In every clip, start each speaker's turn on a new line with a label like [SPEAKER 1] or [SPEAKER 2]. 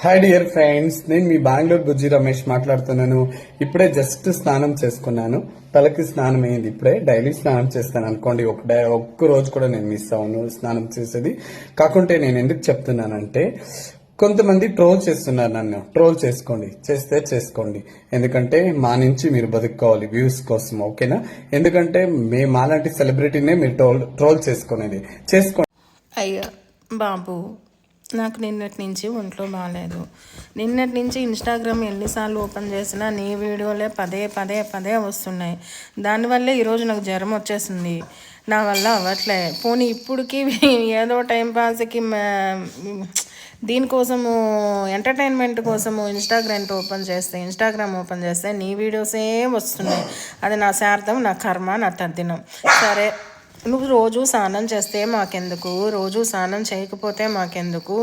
[SPEAKER 1] Hi dear friends, నేను మీ బెంగళూరు బుజ్జి రమేష్ మాట్లాడుతున్నాను. ఇప్పుడే జస్ట్ స్నానం చేసుకున్నాను. తలకి స్నానం అయింది. ఇప్పుడే డైలీ స్నానం చేస్తాను అనుకోండి. ఒక్క రోజు కూడా నేను మిస్ అవ్వను స్నానం చేసేది. కాకుంటే నేను ఎందుకు చెప్తున్నానంటే, కొంతమంది ట్రోల్ చేస్తున్నారు. నన్ను ట్రోల్ చేసుకోండి. ఎందుకంటే మా నుంచి మీరు బతుక్కోవాలి వ్యూస్ కోసం, ఓకేనా? ఎందుకంటే మాలాంటి సెలబ్రిటీనే మీరు ట్రోల్ చేసుకోండి.
[SPEAKER 2] అయ్యో బాబు, నాకు నిన్నటి నుంచి ఒంట్లో బాగాలేదు. నిన్నటి నుంచి ఇన్స్టాగ్రామ్ ఎన్నిసార్లు ఓపెన్ చేసినా నీ వీడియోలే పదే పదే పదే వస్తున్నాయి. దానివల్లే ఈరోజు నాకు జ్వరం వచ్చేసింది. నా వల్ల అవ్వట్లే. పోనీ ఇప్పటికి ఏదో టైంపాస్కి దీనికోసము ఎంటర్టైన్మెంట్ కోసము ఇన్స్టాగ్రామ్ ఓపెన్ చేస్తే నీ వీడియోసే వస్తున్నాయి. అది నా శార్థం, నా కర్మ, నా తద్దినం. సరే, నువ్వు రోజు స్నానం చేస్తే మాకెందుకు, రోజు స్నానం చేయకపోతే మాకెందుకు?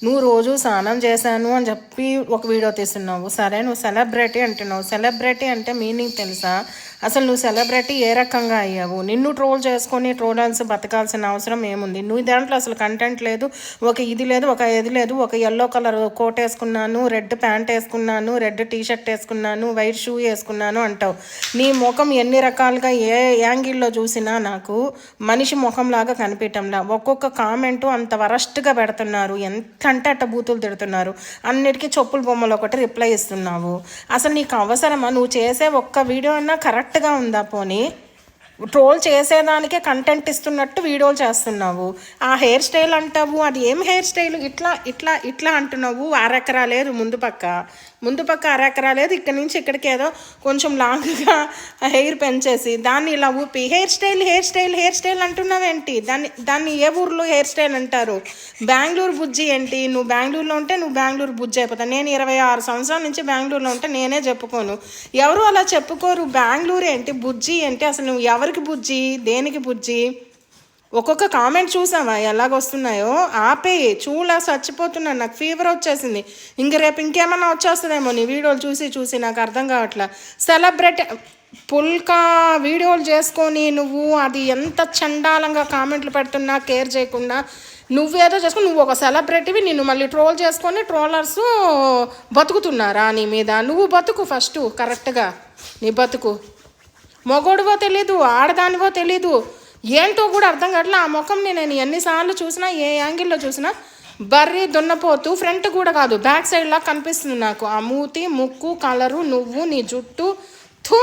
[SPEAKER 2] నువ్వు రోజు స్నానం చేశాను అని చెప్పి ఒక వీడియో తీస్తున్నావు. సరే, నువ్వు సెలబ్రిటీ అంటున్నావు. సెలబ్రిటీ అంటే మీనింగ్ తెలుసా? అసలు నువ్వు సెలబ్రిటీ ఏ రకంగా అయ్యావు? నిన్ను ట్రోల్ చేసుకొని ట్రోలర్స్ బతకాల్సిన అవసరం ఏముంది? నువ్వు దాంట్లో అసలు కంటెంట్ లేదు, ఒక ఇది లేదు, ఒక ఎల్లో కలర్ కోట్ వేసుకున్నాను, రెడ్ ప్యాంట్ వేసుకున్నాను, రెడ్ టీషర్ట్ వేసుకున్నాను, వైట్ షూ వేసుకున్నాను అంటావు. నీ ముఖం ఎన్ని రకాలుగా ఏ యాంగిల్లో చూసినా నాకు మనిషి ముఖంలాగా కనిపించడంలా. ఒక్కొక్క కామెంటు అంత వరస్ట్గా పెడుతున్నారు. ఎంత అంటే అట్ట బూతులు తిడుతున్నారు. అన్నిటికీ చెప్పుల బొమ్మలు ఒకటి రిప్లై ఇస్తున్నావు. అసలు నీకు అవసరమా? నువ్వు చేసే ఒక్క వీడియో అన్నా కరెక్ట్గా ఉందా? పోనీ ట్రోల్ చేసేదానికే కంటెంట్ ఇస్తున్నట్టు వీడియోలు చేస్తున్నావు. ఆ హెయిర్ స్టైల్ అంటావు, అది ఏం హెయిర్ స్టైల్? ఇట్లా అంటున్నావు. అరెకరా లేదు ముందు పక్క అరెకరా లేదు. ఇక్కడి నుంచి ఇక్కడికి ఏదో కొంచెం లాంగ్గా హెయిర్ పెంచేసి దాన్ని ఇలా ఊపి హెయిర్ స్టైల్ అంటున్నావేంటి? దాన్ని ఏ ఊర్లో హెయిర్ స్టైల్ అంటారు? బెంగళూరు బుజ్జి ఏంటి? నువ్వు బెంగళూరులో ఉంటే నువ్వు బెంగళూరు బుజ్జి అయిపోతావు. నేను 26 సంవత్సరాల నుంచి బెంగళూరులో ఉంటే నేనే చెప్పుకోను. ఎవరు అలా చెప్పుకోరు. బెంగళూరు ఏంటి, బుజ్జి ఏంటి? అసలు నువ్వు ఎవరికి బుజ్జి, దేనికి బుజ్జి? ఒక్కొక్క కామెంట్ చూసావా ఎలాగొస్తున్నాయో? ఆపేయి. చచ్చిపోతున్నాను, నాకు ఫీవర్ వచ్చేసింది. రేపు ఇంకేమన్నా వచ్చేస్తుందేమో నీ వీడియోలు చూసి నాకు అర్థం కావట్లా. సెలబ్రిటీ పుల్కా వీడియోలు చేసుకొని నువ్వు అది ఎంత చండాలంగా కామెంట్లు పెడుతున్నా కేర్ చేయకుండా నువ్వేదో చేసుకుని నువ్వు ఒక సెలబ్రిటీవి, నిన్ను మళ్ళీ ట్రోల్ చేసుకొని ట్రోలర్స్ బతుకుతున్నారా నీ మీద? నువ్వు బతుకు ఫస్ట్ కరెక్ట్గా. నీ బతుకు మొగోడువో తెలీదు, ఆడదానివో తెలీదు, ఏంటో కూడా అర్థం కావట్లే. ఆ ముఖంని నేను ఎన్నిసార్లు చూసినా, ఏ యాంగిల్లో చూసినా బర్రీ దున్నపోతూ, ఫ్రంట్ కూడా కాదు బ్యాక్ సైడ్లా కనిపిస్తుంది నాకు. ఆ మూతి, ముక్కు, కలరు, నువ్వు, నీ జుట్టు, థూ.